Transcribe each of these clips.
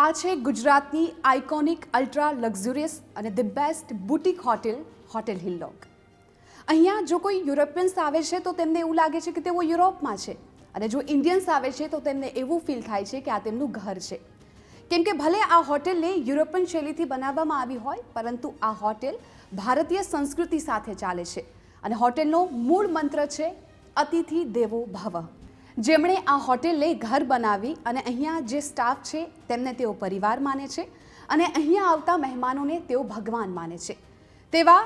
આ છે ગુજરાતની આઇકોનિક અલ્ટ્રા લક્ઝુરિયસ અને ધ બેસ્ટ બુટિક હોટેલ હિલ્લોક. અહીંયા જો કોઈ યુરોપિયન્સ આવે છે તો તેમને એવું લાગે છે કે તેઓ યુરોપમાં છે, અને જો ઇન્ડિયન્સ આવે છે તો તેમને એવું ફીલ થાય છે કે આ તેમનું ઘર છે. કેમ કે ભલે આ હોટેલને યુરોપિયન શૈલીથી બનાવવામાં આવી હોય, પરંતુ આ હોટેલ ભારતીય સંસ્કૃતિ સાથે ચાલે છે, અને હોટેલનો મૂળ મંત્ર છે અતિથિ દેવો ભવ. જેમણે આ હોટેલને ઘર બનાવી અને અહીંયા જે સ્ટાફ છે તેમને તેઓ પરિવાર માને છે, અને અહીંયા આવતા મહેમાનોને તેઓ ભગવાન માને છે. તેવા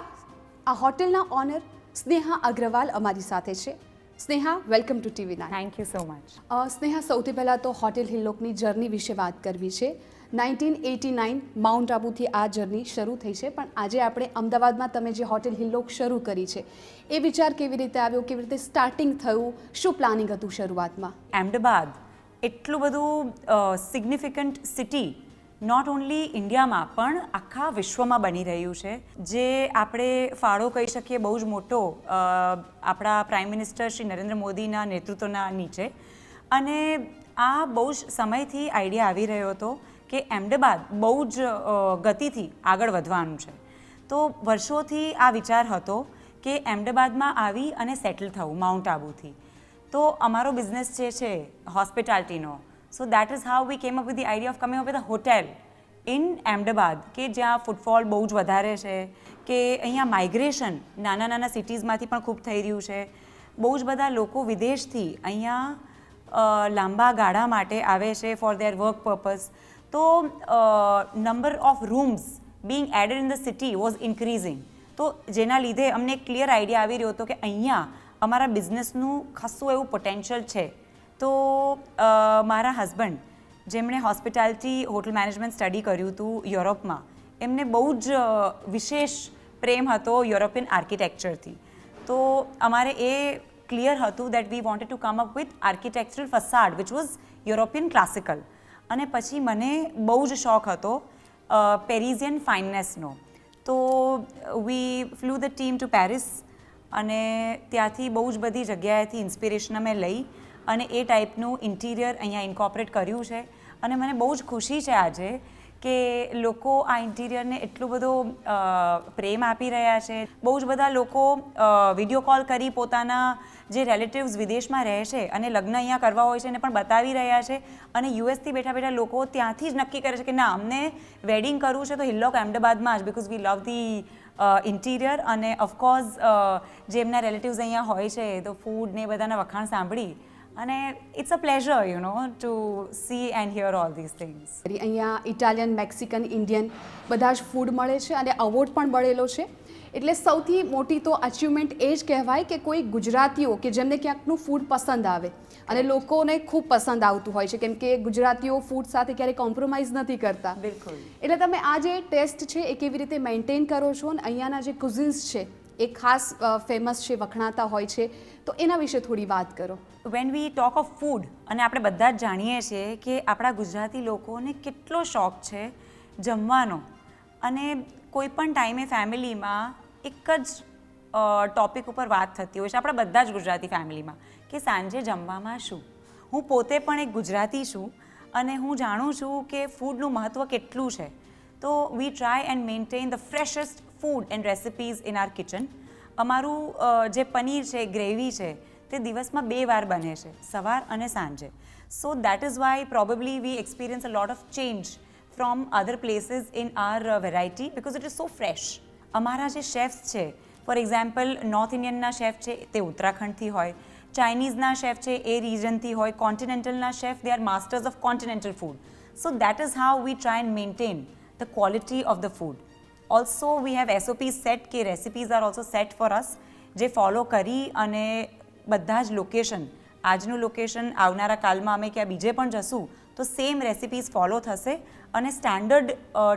આ હોટેલના ઓનર સ્નેહા અગ્રવાલ અમારી સાથે છે. Sneha, welcome to TV9. Thank you so much. Sneha, સૌથી પહેલાં તો હોટેલ હિલ્લોકની જર્ની વિશે વાત કરવી છે. 1989 માઉન્ટ આબુથી આ જર્ની શરૂ થઈ છે, પણ આજે આપણે અમદાવાદમાં તમે જે હોટેલ હિલ્લોક શરૂ કરી છે એ વિચાર કેવી રીતે આવ્યો, કેવી રીતે સ્ટાર્ટિંગ થયું, શું પ્લાનિંગ હતું શરૂઆતમાં? અમદાવાદ એટલું બધું સિગ્નિફિકન્ટ સિટી નોટ ઓન્લી ઇન્ડિયામાં પણ આખા વિશ્વમાં બની રહ્યું છે, જે આપણે ફાળો કહી શકીએ બહુ જ મોટો આપણા પ્રાઇમ મિનિસ્ટર શ્રી નરેન્દ્ર મોદીના નેતૃત્વના નીચે. અને આ બહુ જ સમયથી આઈડિયા આવી રહ્યો હતો કે અમદાવાદ બહુ જ ગતિથી આગળ વધવાનું છે. તો વર્ષોથી આ વિચાર હતો કે અમદાવાદમાં આવી અને સેટલ થવું માઉન્ટ આબુથી. તો અમારો બિઝનેસ જે છે હોસ્પિટાલિટીનો, so that is how we came up with the idea of coming up with a hotel in Ahmedabad, કે જ્યાં ફૂટફોલ બહુ જ વધારે છે, કે અહીંયા માઇગ્રેશન નાના નાના સિટીઝમાંથી પણ ખૂબ થઈ રહ્યું છે. બહુ જ બધા લોકો વિદેશથી અહીંયા લાંબા ગાળા માટે આવે છે ફોર ધેર વર્ક પર્પઝ. તો number of rooms being added in the city was increasing. તો જેના લીધે અમને એક ક્લિયર આઈડિયા આવી રહ્યો હતો કે અહીંયા અમારા બિઝનેસનું ખાસું એવું પોટેન્શિયલ છે. તો મારા હસબન્ડ, જેમણે હોસ્પિટાલિટી હોટલ મેનેજમેન્ટ સ્ટડી કર્યું હતું યુરોપમાં, એમને બહુ જ વિશેષ પ્રેમ હતો યુરોપિયન આર્કિટેક્ચરથી. તો અમારે એ ક્લિયર હતું that we wanted to come up with architectural facade which was European classical. અને પછી મને બહુ જ શોખ હતો પેરિઝિયન ફાઇનનેસનો. તો we flew the team to Paris, અને ત્યાંથી બહુ જ બધી જગ્યાએથી ઇન્સ્પિરેશન અમે લઈ અને એ ટાઈપનું ઇન્ટિરિયર અહીંયા ઇન્કોર્પોરેટ કર્યું છે. અને મને બહુ જ ખુશી છે આજે કે લોકો આ ઇન્ટિરિયરને એટલો બધો પ્રેમ આપી રહ્યા છે. બહુ જ બધા લોકો વિડીયો કોલ કરી પોતાના જે રિલેટિવ્સ વિદેશમાં રહે છે અને લગ્ન અહીંયા કરવા હોય છે એને પણ બતાવી રહ્યા છે. અને યુએસથી બેઠા બેઠા લોકો ત્યાંથી જ નક્કી કરે છે કે ના, અમને વેડિંગ કરવું છે તો હિલ્લોક અમદાવાદમાં જ, because we love the interior. અને ઓફકોર્સ જે એમના રિલેટિવ્સ અહીંયા હોય છે તો ફૂડ ને બધાના વખાણ સાંભળી અને it's a pleasure to see and hear all this things. અહીંયા ઇટાલિયન, મેક્સિકન, ઇન્ડિયન બધા જ ફૂડ મળે છે, અને અવોર્ડ પણ મળેલો છે. એટલે સૌથી મોટી તો અચીવમેન્ટ એ જ કહેવાય કે કોઈ ગુજરાતીઓ કે જેમને ક્યાંકનું ફૂડ પસંદ આવે, અને લોકોને ખૂબ પસંદ આવતું હોય છે, કેમ કે ગુજરાતીઓ ફૂડ સાથે ક્યારેય કોમ્પ્રોમાઇઝ નથી કરતા. બિલકુલ. એટલે તમે આ જે ટેસ્ટ છે એ કેવી રીતે મેન્ટેન કરો છો, અને અહીંયાના જે કુઝિન્સ છે એ ખાસ ફેમસ છે, વખણાતા હોય છે, તો એના વિશે થોડી વાત કરો. When we talk of food, અને આપણે બધા જ જાણીએ છીએ કે આપણા ગુજરાતી લોકોને કેટલો શોખ છે જમવાનો. અને કોઈ પણ ટાઈમે ફેમિલીમાં એક જ ટોપિક ઉપર વાત થતી હોય છે આપણા બધા જ ગુજરાતી ફેમિલીમાં, કે સાંજે જમવામાં શું. હું પોતે પણ એક ગુજરાતી છું અને હું જાણું છું કે ફૂડનું મહત્ત્વ કેટલું છે. તો we try and maintain the freshest food and recipes in our kitchen. અમારું જે પનીર છે, ગ્રેવી છે, તે દિવસમાં 2 વાર બને છે, સવાર અને સાંજે. So that is why probably we experience a lot of change from other places in our variety, because it is so fresh. અમારા જે શેફ્સ છે, ફોર એક્ઝામ્પલ નોર્થ ઇન્ડિયનના શેફ છે તે ઉત્તરાખંડથી હોય, ચાઇનીઝના શેફ છે એ રિજનથી હોય, કોન્ટિનેન્ટલના chef they are masters of continental food. So that is how we try and maintain the quality of the food. Also we have SOPs set, કે recipes are also set for us, જે follow કરી અને બધા જ location, આજનું location આવનારા કાલમાં અમે ક્યાં બીજે પણ જશું તો સેમ રેસિપીઝ ફોલો થશે અને standard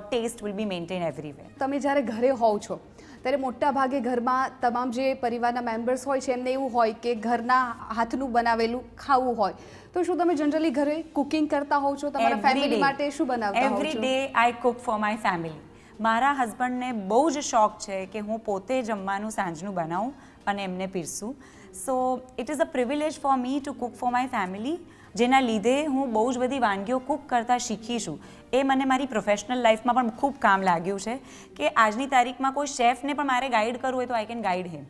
taste will be maintain everywhere. તમે જ્યારે ઘરે હોવ છો ત્યારે મોટા ભાગે ઘરમાં તમામ જે પરિવારના મેમ્બર્સ હોય છે એમને એવું હોય કે ઘરના હાથનું બનાવેલું ખાવું હોય, તો શું તમે જનરલી ઘરે કુકિંગ કરતા હોવ છો? તમારા ફેમિલી માટે શું બનાવતા હોવ છો? Every day I Cook for my family. મારા હસબન્ડને બહુ જ શોખ છે કે હું પોતે જમવાનું સાંજનું બનાવું અને એમને પીરસું. So it is a privilege for me to cook for my family. જેના લીધે હું બહુ જ બધી વાનગીઓ કૂક કરતાં શીખી છું. એ મને મારી પ્રોફેશનલ લાઈફમાં પણ ખૂબ કામ લાગ્યું છે કે આજની તારીખમાં કોઈ શેફને પણ મારે ગાઈડ કરવું હોય તો I can guide him.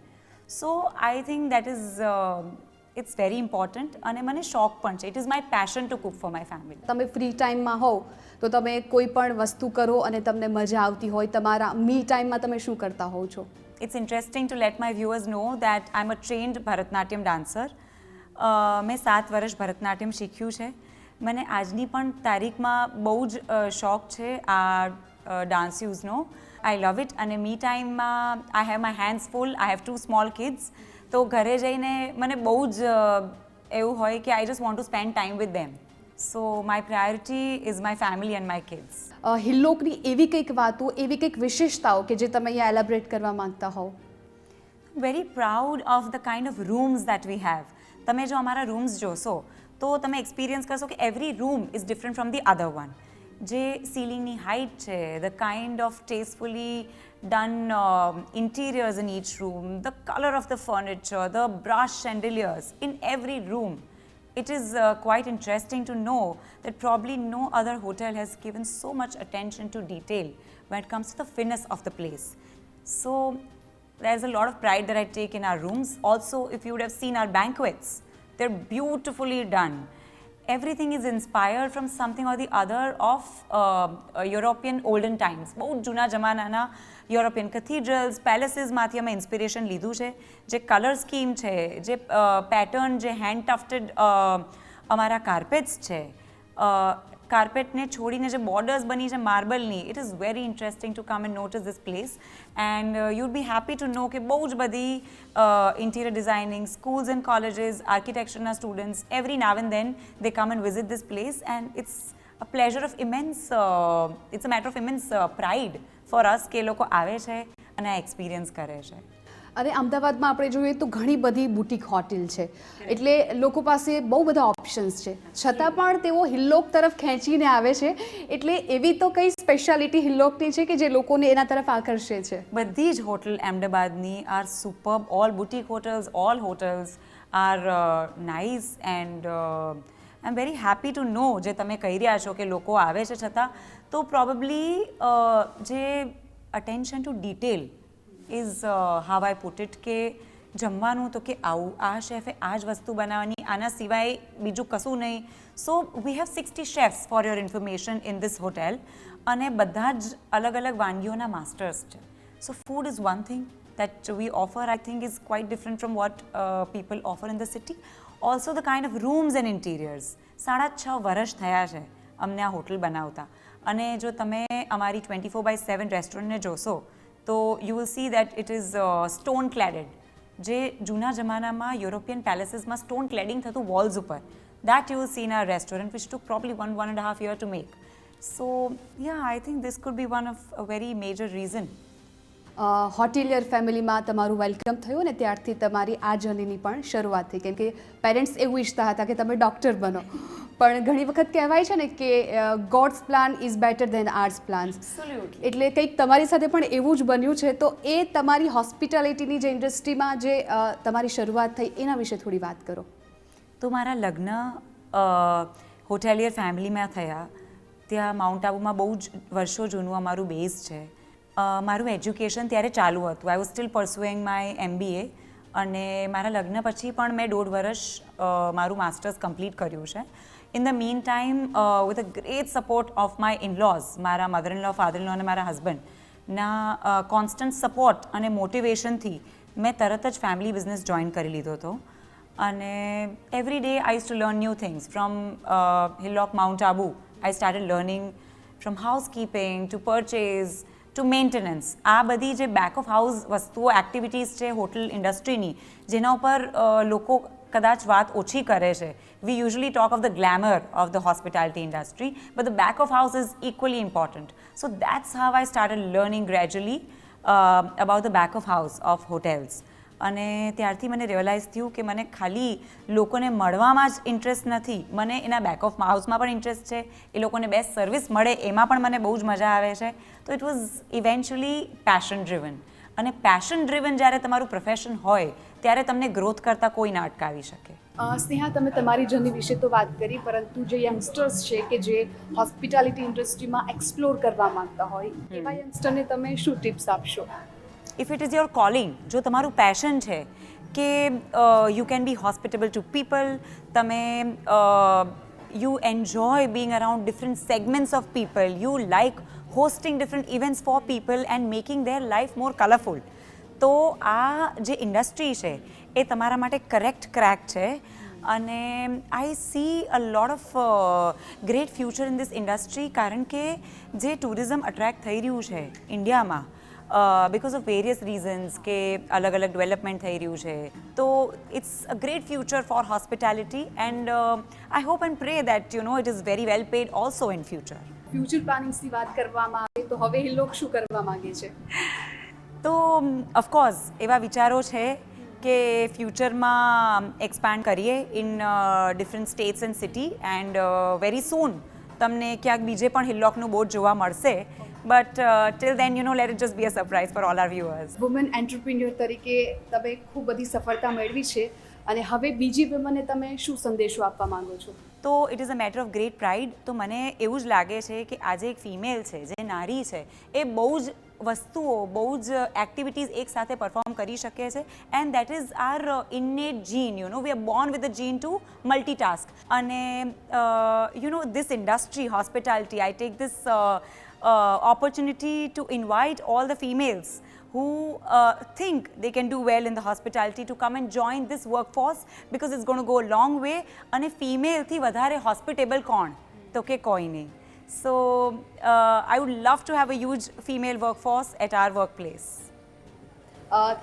So I think that is it's very important અને મને શોખ પણ છે. It is my passion to cook for my family. તમે ફ્રી ટાઈમમાં હોવ તો તમે કોઈ પણ વસ્તુ કરો અને તમને મજા આવતી હોય, તમારા મી ટાઈમમાં તમે શું કરતા હોવ છો? It's interesting to let my viewers know that I'm a trained Bharatnatyam dancer. મેં 7 વર્ષ ભરતનાટ્યમ શીખ્યું છે. મને આજની પણ તારીખમાં બહુ જ શોખ છે આ ડાન્સ યુઝનો. I love it. અને મી ટાઈમમાં I have my hands full. I have 2 small kids. તો ઘરે જઈને મને બહુ જ એવું હોય કે I just want to spend time with them. So my priority is my family and my kids. હિલ્લોકની એવી કંઈક વાતો, એવી કંઈક વિશેષતાઓ કે જે તમે અહીંયા એલેબરેટ કરવા માંગતા હોવ? Very proud of the kind of rooms that we have. તમે જો અમારા રૂમ્સ જોશો તો તમે એક્સપિરિયન્સ કરશો કે every room is different from the other one. જે સીલિંગની હાઇટ છે, the kind of tastefully done interiors in each room, the colour of the furniture, the brush chandeliers in every room. It is quite interesting to know that probably no other hotel has given so much attention to detail when it comes to the finesse of the place. So there's a lot of pride that I take in our rooms. Also, if you would have seen our banquets, they're beautifully done. Everything is inspired from something or the other of European olden times. બહુ જૂના જમાનાના European કેથીડ્રલ્સ, પેલેસીસમાંથી અમે inspiration લીધું છે. જે colour scheme છે, જે pattern, જે હેન્ડ ટફ્ટેડ અમારા કાર્પેટ્સ છે, કાર્પેટને છોડીને જે બોર્ડર્સ બની છે માર્બલની, it is very interesting to come and notice this place. And you'd be happy to know કે બહુ જ બધી interior designing schools and colleges, આર્કિટેક્ચરના students, every now and then they come and visit this place. And it's a pleasure of immense, it's a matter of immense pride for us કે એ લોકો આવે છે અને આ એક્સપિરિયન્સ કરે છે. અને અમદાવાદમાં આપણે જોઈએ તો ઘણી બધી બુટીક હોટેલ છે, એટલે લોકો પાસે બહુ બધા ઓપ્શન્સ છે, છતાં પણ તેઓ હિલ્લોક તરફ ખેંચીને આવે છે. એટલે એવી તો કઈ સ્પેશિયાલિટી હિલ્લોકની છે કે જે લોકોને એના તરફ આકર્ષે છે? બધી જ હોટલ અમદાવાદની are superb. All boutique hotels, all hotels are nice and I am very happy to know જે તમે કહી રહ્યા છો કે લોકો આવે છે છતાં તો પ્રોબેબલી જે attention two detail is how I put it કે જમવાનું તો કે આવું આ શેફે આ જ વસ્તુ બનાવવાની, આના સિવાય બીજું કશું નહીં. So we have 60 chefs for your information in this hotel અને બધા જ અલગ અલગ વાનગીઓના માસ્ટર્સ છે. So food is one thing that we offer, I think, is quite different from what people offer in the city. Also the kind of rooms and interiors. 6.5 વર્ષ થયા છે અમને આ હોટલ બનાવતા અને જો તમે અમારી 24/7 રેસ્ટોરન્ટને જોશો તો you will see that it is stone cladded. જે જૂના જમાનામાં યુરોપિયન પેલેસીસમાં સ્ટોન ક્લેડિંગ થતું વોલ્સ ઉપર, that you will see in our restaurant, which took probably 1.5 years to make. So yeah, I think this could be one of a very major reason. હોટેલિયર ફેમિલીમાં તમારું welcome થયું ને ત્યારથી તમારી આ જર્નીની પણ શરૂઆત થઈ, કેમ કે પેરેન્ટ્સ એવું ઈચ્છતા હતા કે તમે ડૉક્ટર બનો, પણ ઘણી વખત કહેવાય છે ને કે God's plan is better than arts plans. એટલે કંઈક તમારી સાથે પણ એવું જ બન્યું છે. તો એ તમારી હોસ્પિટાલિટીની જે ઇન્ડસ્ટ્રીમાં જે તમારી શરૂઆત થઈ એના વિશે થોડી વાત કરો. તો મારા લગ્ન હોટેલિયર ફેમિલીમાં થયા. ત્યાં માઉન્ટ આબુમાં બહુ જ વર્ષો જૂનું અમારું બેઝ છે. મારું એજ્યુકેશન ત્યારે ચાલુ હતું. I was still pursuing my MBA અને મારા લગ્ન પછી પણ મેં 1.5 વર્ષ મારું માસ્ટર્સ કમ્પ્લીટ કર્યું છે. In the meantime with a great support of my in laws, મારા mother in law, father in law અને મારા હસબન્ડના કોન્સ્ટન્ટ સપોર્ટ અને મોટિવેશનથી મેં તરત જ ફેમિલી બિઝનેસ જોઈન કરી લીધો હતો. અને every day I use to learn new things. From Hillock Mount Abu I started learning from housekeeping to purchase to maintenance. આ બધી જે બેક ઓફ હાઉસ વસ્તુઓ, એક્ટિવિટીઝ છે હોટલ ઇન્ડસ્ટ્રીની, જેના ઉપર લોકો કદાચ વાત ઓછી કરે છે. We usually talk of the glamour of the hospitality industry, but the back of house is equally important. So that's how I started learning gradually about the back of house of hotels. અને ત્યારથી મને realise થયું કે મને ખાલી લોકોને મળવામાં જ interest નથી, મને એના બેક ઓફ હાઉસમાં પણ ઇન્ટરેસ્ટ છે. એ લોકોને બેસ્ટ સર્વિસ મળે એમાં પણ મને બહુ જ મજા આવે છે. તો it was eventually passion driven. અને પેશન ડ્રિવન જ્યારે તમારું પ્રોફેશન હોય ત્યારે તમને ગ્રોથ કરતાં કોઈ ના અટકાવી શકે. સ્નેહા, તમે તમારી જર્ની વિશે તો વાત કરી, પરંતુ જે યંગસ્ટર્સ છે કે જે હોસ્પિટાલિટી ઇન્ડસ્ટ્રીમાં એક્સપ્લોર કરવા માંગતા હોય એવા યંગસ્ટરને તમે શું ટિપ્સ આપશો? If it is your calling, જો તમારું પેશન છે કે you can be hospitable to people, તમે you enjoy being around different segments of people, you like hosting different events for people and making their life more colorful, તો આ જે industry છે એ તમારા માટે કરેક્ટ ક્રેક છે. અને I see a lot of great future in this industry, કારણ કે જે ટુરિઝમ અટ્રેક્ટ થઈ રહ્યું છે ઇન્ડિયામાં because of various reasons કે અલગ અલગ ડેવલપમેન્ટ થઈ રહ્યું છે, તો it's a great future for hospitality and I hope and pray that it is very well paid also in future. Future પ્લાનિંગ્સની વાત કરવામાં આવે તો હવે હિલ્લોક શું કરવા માંગે છે? તો ઓફકોર્સ એવા વિચારો છે કે ફ્યુચરમાં એક્સપાન્ડ કરીએ in different states and city, and very સૂન તમને ક્યાંક બીજે પણ હિલ્લોકનું બોર્ડ જોવા મળશે. But till then, let it just be a surprise for all our viewers. Woman entrepreneur તરીકે તમે ખૂબ બધી સફળતા મેળવી છે, અને હવે બીજી વુમનને તમે શું સંદેશો આપવા માંગો છો? તો it is a matter of great pride. તો મને એવું જ લાગે છે કે આજે એક ફિમેલ છે, જે નારી છે, એ બહુ જ વસ્તુઓ, બહુ જ એક્ટિવિટીઝ એક સાથે પરફોર્મ કરી શકે છે, and that is our innate gene. We are born with a gene to multitask. અને this industry, hospitality, I take this opportunity to invite all the females who think they can do well in the hospitality to come and join this workforce, because it's going to go a long way. અને female થી વધારે hospitable કોણ? તો કે કોઈ નહીં. So I would love to have a huge female workforce at our workplace.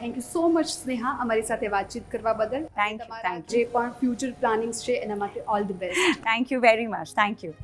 Thank you so much Sneha, અમારી સાથે વાતચીત કરવા બદલ. Thank you, તમારા thank you. જે પણ ફ્યુચર પ્લાનિંગ્સ છે એના માટે all the best. Thank you very much. Thank you.